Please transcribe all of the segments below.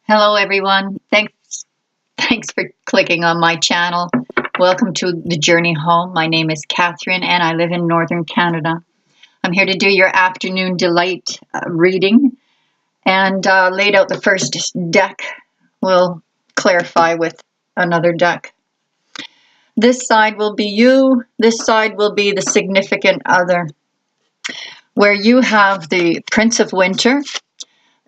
Hello, everyone. Thanks for clicking on my channel. Welcome to The Journey Home. My name is Catherine, and I live in Northern Canada. I'm here to do your afternoon delight reading, and laid out the first deck. We'll clarify with another deck. This side will be you. This side will be the significant other. Where you have the Prince of Winter,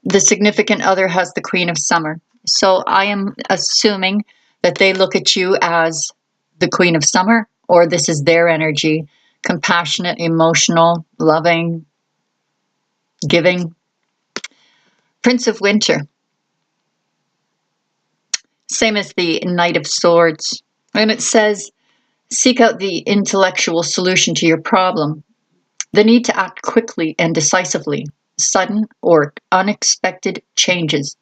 the significant other has the Queen of Summer. So I am assuming that they look at you as the Queen of Summer, or this is their energy, compassionate, emotional, loving, giving. Prince of Winter. Same as the Knight of Swords. And it says, seek out the intellectual solution to your problem. The need to act quickly and decisively. Sudden or unexpected changes.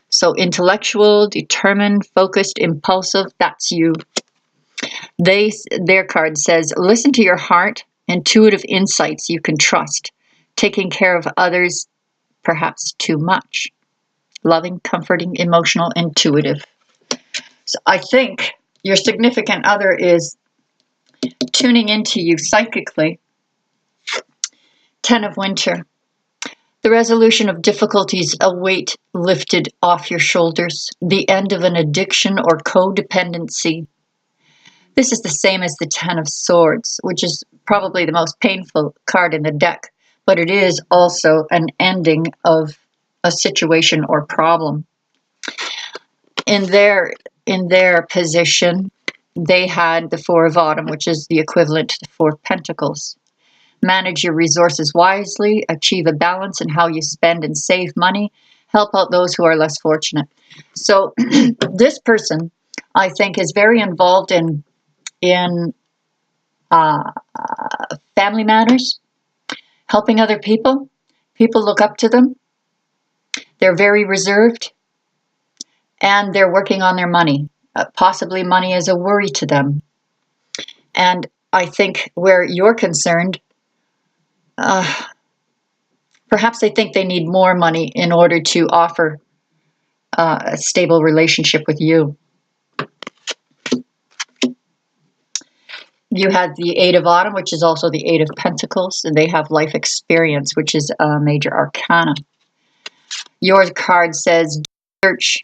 So intellectual, determined, focused, impulsive, that's you. Their card says, listen to your heart, intuitive insights you can trust. Taking care of others, perhaps too much. Loving, comforting, emotional, intuitive. So I think your significant other is tuning into you psychically. 10 of Winter. The resolution of difficulties, a weight lifted off your shoulders, the end of an addiction or codependency. This is the same as the 10 of Swords, which is probably the most painful card in the deck, but it is also an ending of a situation or problem. In their position, they had the Four of Autumn, which is the equivalent to the Four of Pentacles. Manage your resources wisely, achieve a balance in how you spend and save money, help out those who are less fortunate. So this person, I think, is very involved in family matters, helping other people. People look up to them. They're very reserved, and they're working on their money. Possibly money is a worry to them. And I think where you're concerned, perhaps they think they need more money in order to offer a stable relationship with you. You had the Eight of Autumn, which is also the Eight of Pentacles, and they have life experience, which is a major arcana. Your card says, search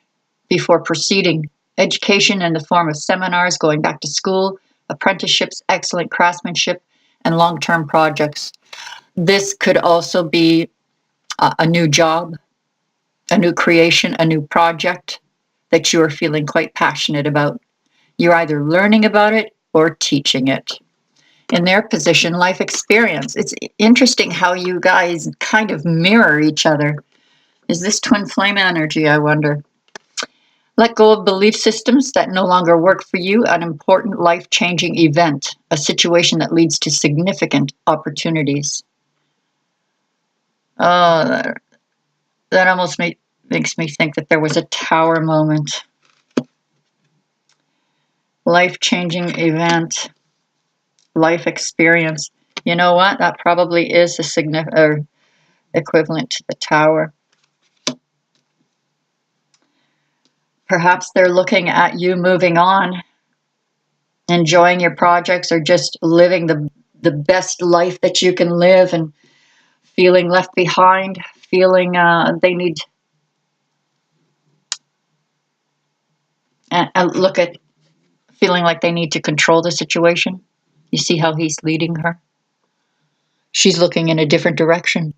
before proceeding. Education in the form of seminars, going back to school, apprenticeships, excellent craftsmanship, and long-term projects. This could also be a new job, a new creation, a new project that you are feeling quite passionate about. You're either learning about it or teaching it. In their position, life experience. It's interesting how you guys kind of mirror each other. Is this twin flame energy, I wonder? Let go of belief systems that no longer work for you, an important life-changing event, a situation that leads to significant opportunities. Oh, that almost makes me think that there was a tower moment. Life-changing event, life experience. You know what? That probably is a equivalent to the tower. Perhaps they're looking at you moving on, enjoying your projects, or just living the best life that you can live, and feeling left behind, feeling they need. And look at feeling like they need to control the situation. You see how he's leading her? She's looking in a different direction.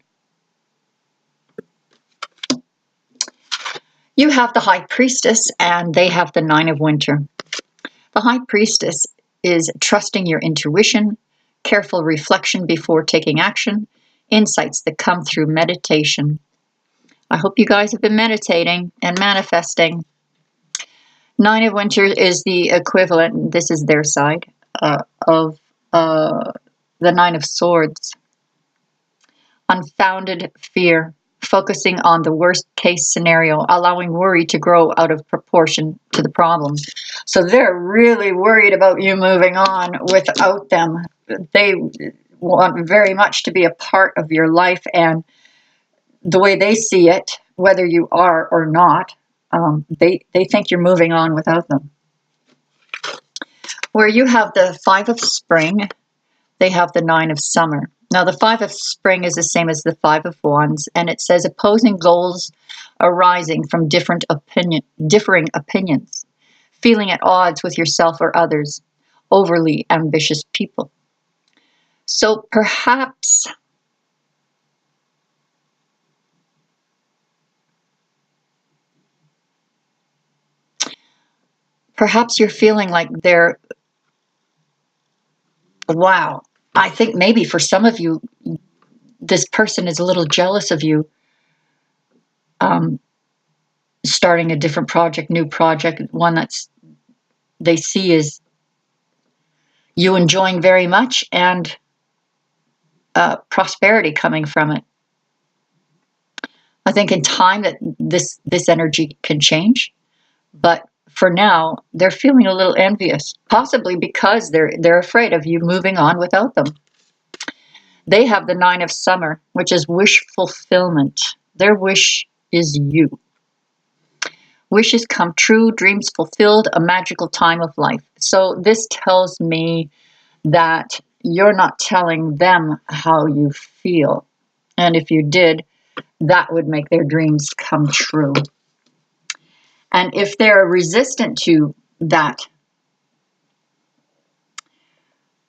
You have the High Priestess, and they have the Nine of Winter. The High Priestess is trusting your intuition, careful reflection before taking action, insights that come through meditation. I hope you guys have been meditating and manifesting. Nine of Winter is the equivalent, this is their side, of the Nine of Swords. Unfounded fear, focusing on the worst case scenario, allowing worry to grow out of proportion to the problem. So they're really worried about you moving on without them. They want very much to be a part of your life, and the way they see it, whether you are or not, They think you're moving on without them. Where you have the Five of Spring, they have the Nine of Summer. Now, the Five of Spring is the same as the Five of Wands, and it says opposing goals arising from differing opinions, feeling at odds with yourself or others, overly ambitious people. So perhaps you're feeling like wow, I think maybe for some of you, this person is a little jealous of you, starting a different project, new project, one they see as you enjoying very much, and prosperity coming from it. I think in time that this energy can change, but for now they're feeling a little envious, possibly because they're afraid of you moving on without them. They have the Nine of Summer, which is wish fulfillment. Their wish is you. Wishes come true, dreams fulfilled, a magical time of life. So this tells me that you're not telling them how you feel. And if you did, that would make their dreams come true. And if they're resistant to that,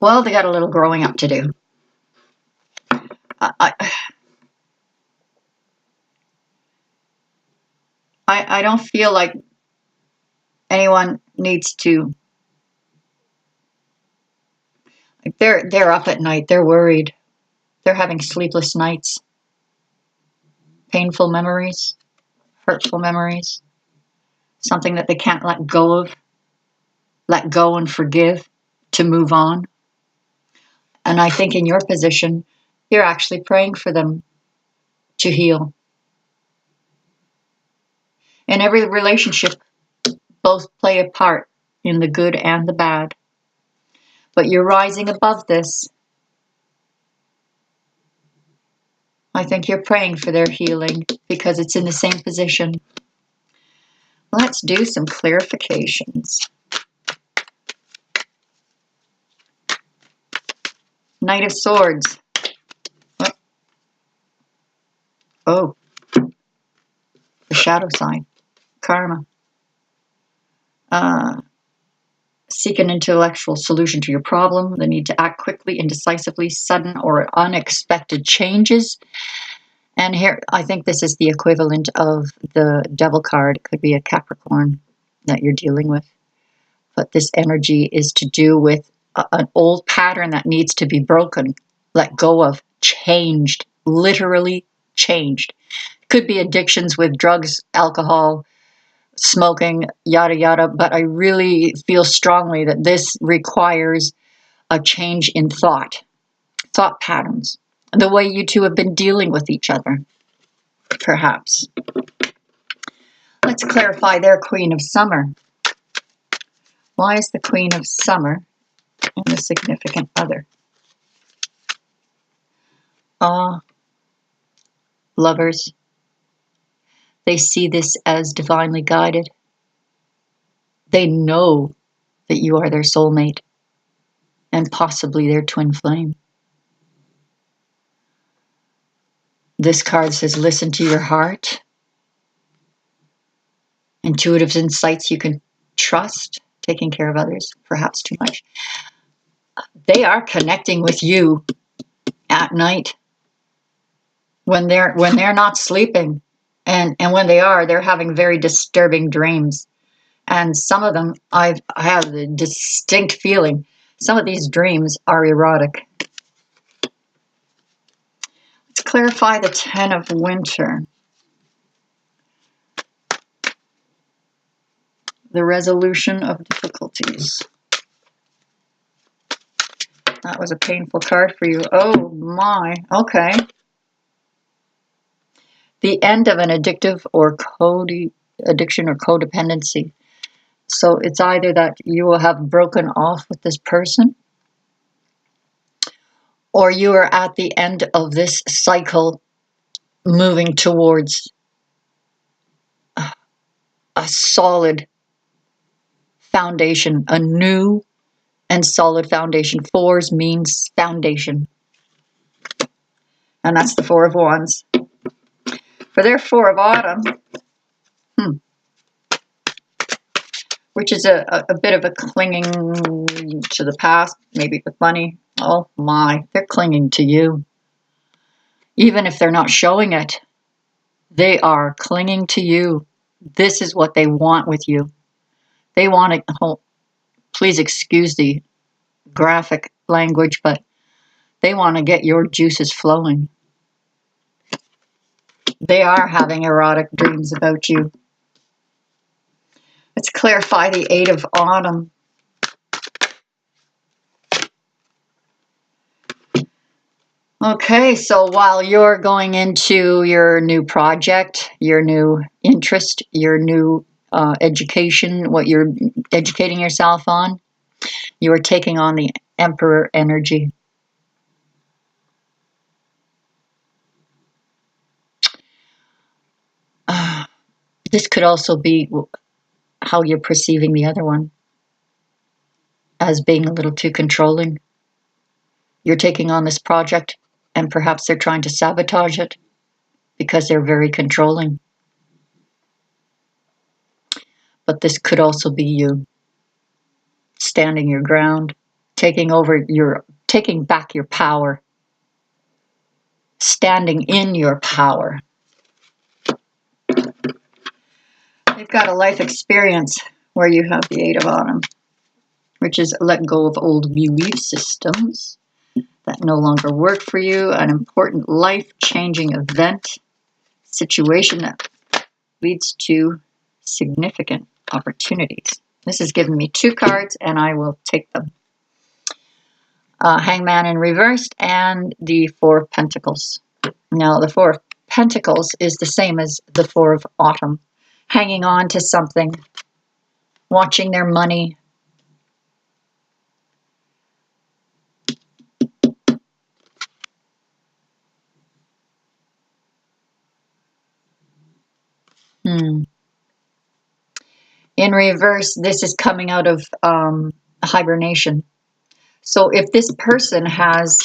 well, they got a little growing up to do. I don't feel like anyone needs to. They're up at night. They're worried. They're having sleepless nights. Painful memories, hurtful memories, something that they can't let go of, let go and forgive to move on. And I think in your position, you're actually praying for them to heal. In every relationship, both play a part in the good and the bad. But you're rising above this. I think you're praying for their healing because it's in the same position. Let's do some clarifications. Knight of Swords. Oh, the shadow sign. Karma. Seek an intellectual solution to your problem. The need to act quickly and decisively, sudden or unexpected changes. And here, I think this is the equivalent of the Devil card. It could be a Capricorn that you're dealing with. But this energy is to do with an old pattern that needs to be broken, let go of, changed, literally changed. Could be addictions with drugs, alcohol, smoking, yada, yada. But I really feel strongly that this requires a change in thought patterns, the way you two have been dealing with each other, perhaps. Let's clarify their Queen of Summer. Why is the Queen of Summer and the significant other? Lovers. They see this as divinely guided. They know that you are their soulmate and possibly their twin flame. This card says, listen to your heart. Intuitive insights you can trust. Taking care of others, perhaps too much. They are connecting with you at night when they're not sleeping, and when they are, they're having very disturbing dreams. And some of them, I have the distinct feeling, some of these dreams are erotic. Let's clarify the Ten of Winter. The resolution of difficulties. That was a painful card for you. Oh my, okay. The end of an addictive or addiction or codependency. So it's either that you will have broken off with this person, or you are at the end of this cycle moving towards a solid foundation, a new and solid foundation. Fours means foundation. And that's the Four of Wands. For their Four of Autumn, which is a bit of a clinging to the past, maybe with money. Oh my, they're clinging to you. Even if they're not showing it, they are clinging to you. This is what they want with you. They want it. Oh, please excuse the graphic language, but they want to get your juices flowing. They are having erotic dreams about you. Let's clarify the Eight of Autumn. Okay, so while you're going into your new project, your new interest, your new education, what you're educating yourself on, you are taking on the Emperor energy. This could also be how you're perceiving the other one, as being a little too controlling. You're taking on this project, and perhaps they're trying to sabotage it because they're very controlling. But this could also be you standing your ground, taking back your power, standing in your power. You've got a life experience where you have the Eight of Autumn, which is let go of old belief systems that no longer work for you, an important life-changing event, situation that leads to significant opportunities. This has given me 2 cards, and I will take them. Hangman in reversed and the Four of Pentacles. Now, the Four of Pentacles is the same as the Four of Autumn. Hanging on to something, watching their money. In reverse, this is coming out of hibernation. So if this person has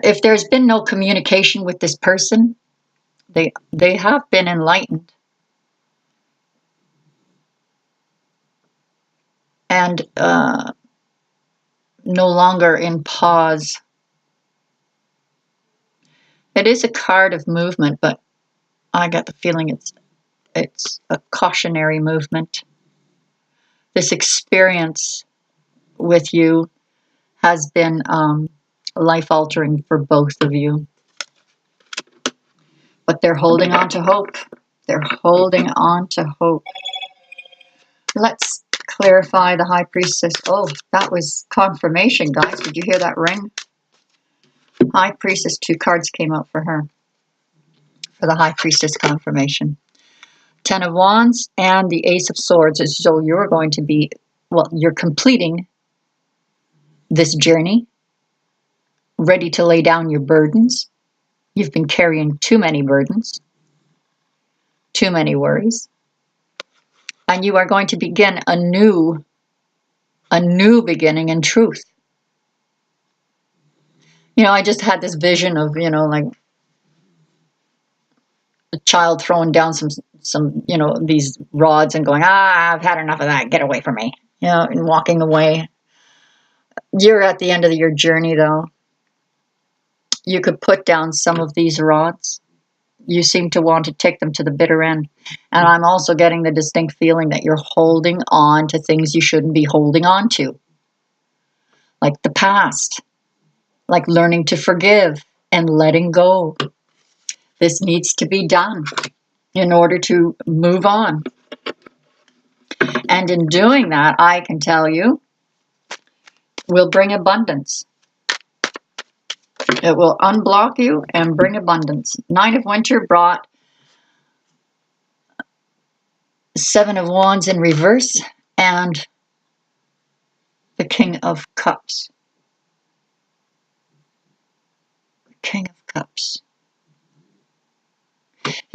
if there's been no communication with this person, they have been enlightened. And no longer in pause. It is a card of movement, but I got the feeling it's a cautionary movement. This experience with you has been life-altering for both of you. But they're holding on to hope. They're holding on to hope. Let's clarify the High Priestess. Oh, that was confirmation, guys. Did you hear that ring? High Priestess, 2 cards came out for her. For the High Priestess confirmation. 10 of Wands and the Ace of Swords. So you're going to be, well, you're completing this journey, ready to lay down your burdens. You've been carrying too many burdens, too many worries. And you are going to begin a new beginning in truth. You know, I just had this vision of, you know, like a child throwing down some, you know, these rods and going, I've had enough of that. Get away from me. You know, and walking away. You're at the end of your journey, though. You could put down some of these rods. You seem to want to take them to the bitter end. And I'm also getting the distinct feeling that you're holding on to things you shouldn't be holding on to. Like the past. Like learning to forgive and letting go. This needs to be done in order to move on. And in doing that, I can tell you, will bring abundance. It will unblock you and bring abundance. 9 of Winter brought 7 of Wands in reverse and the King of Cups. King of Cups.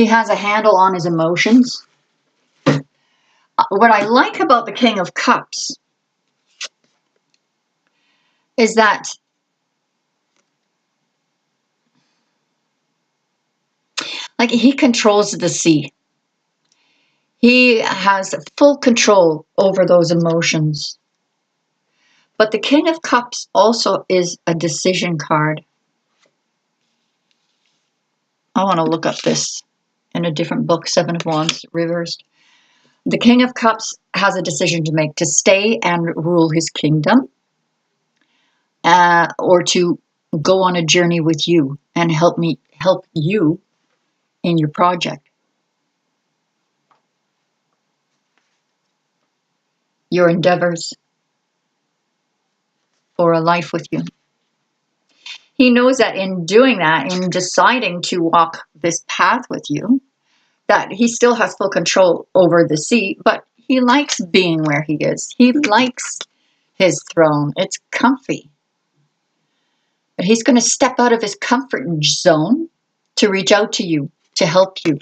He has a handle on his emotions. What I like about the King of Cups is that like he controls the sea. He has full control over those emotions. But the King of Cups also is a decision card. I want to look up this in a different book, Seven of Wands, reversed. The King of Cups has a decision to make, to stay and rule his kingdom, or to go on a journey with you and help you in your project, your endeavors, or a life with you. He knows that in doing that, in deciding to walk this path with you, that he still has full control over the sea, but he likes being where he is. He likes his throne. It's comfy. But he's going to step out of his comfort zone to reach out to you, to help you,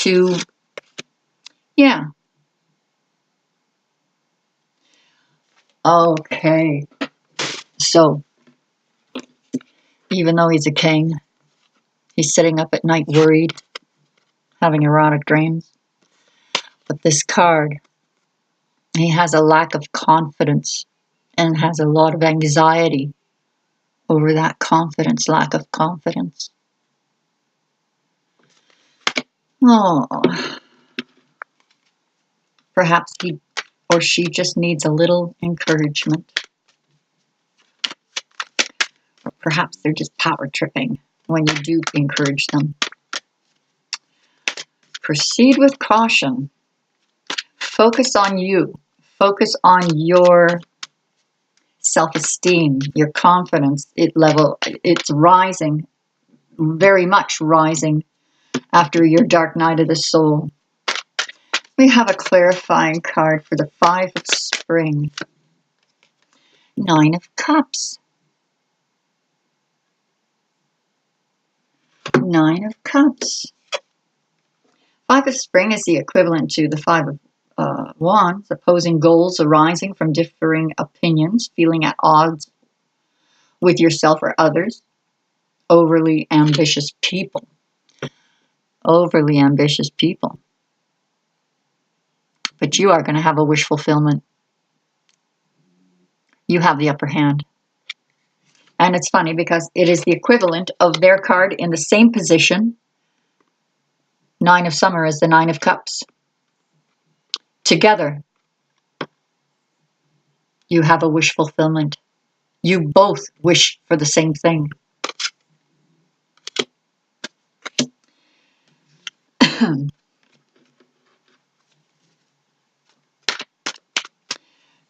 to, yeah. Okay. So, even though he's a king, he's sitting up at night worried, having erotic dreams. But this card, he has a lack of confidence and has a lot of anxiety over that confidence, lack of confidence. Oh, perhaps he or she just needs a little encouragement. Or perhaps they're just power tripping when you do encourage them. Proceed with caution. Focus on you. Focus on your self-esteem, your confidence. It's rising, very much rising after your dark night of the soul. We have a clarifying card for the Five of Spring. Nine of Cups. Nine of Cups. Five of Spring is the equivalent to the Five of Wands, opposing goals arising from differing opinions, feeling at odds with yourself or others. Overly ambitious people. Overly ambitious people. But you are going to have a wish fulfillment. You have the upper hand. And it's funny because it is the equivalent of their card in the same position. Nine of Summer is the Nine of Cups. Together, you have a wish fulfillment. You both wish for the same thing.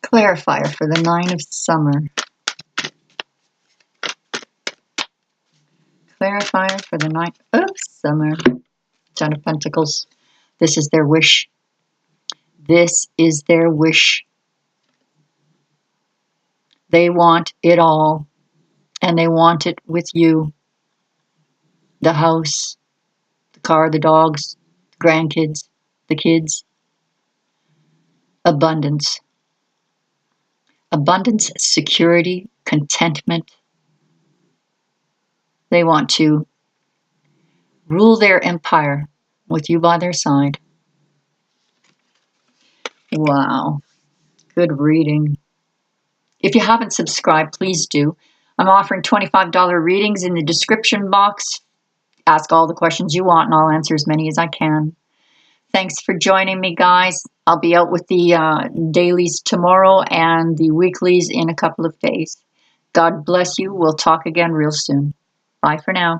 Clarifier for the Nine of Summer. Clarifier for the Nine of Summer. Ten of Pentacles. This is their wish. This is their wish. They want it all. And they want it with you. The house, the car, the dogs, the grandkids, the kids. Abundance. Abundance, security, contentment. They want to rule their empire with you by their side. Wow. Good reading. If you haven't subscribed, please do. I'm offering $25 readings in the description box. Ask all the questions you want and I'll answer as many as I can. Thanks for joining me, guys. I'll be out with the dailies tomorrow and the weeklies in a couple of days. God bless you. We'll talk again real soon. Bye for now.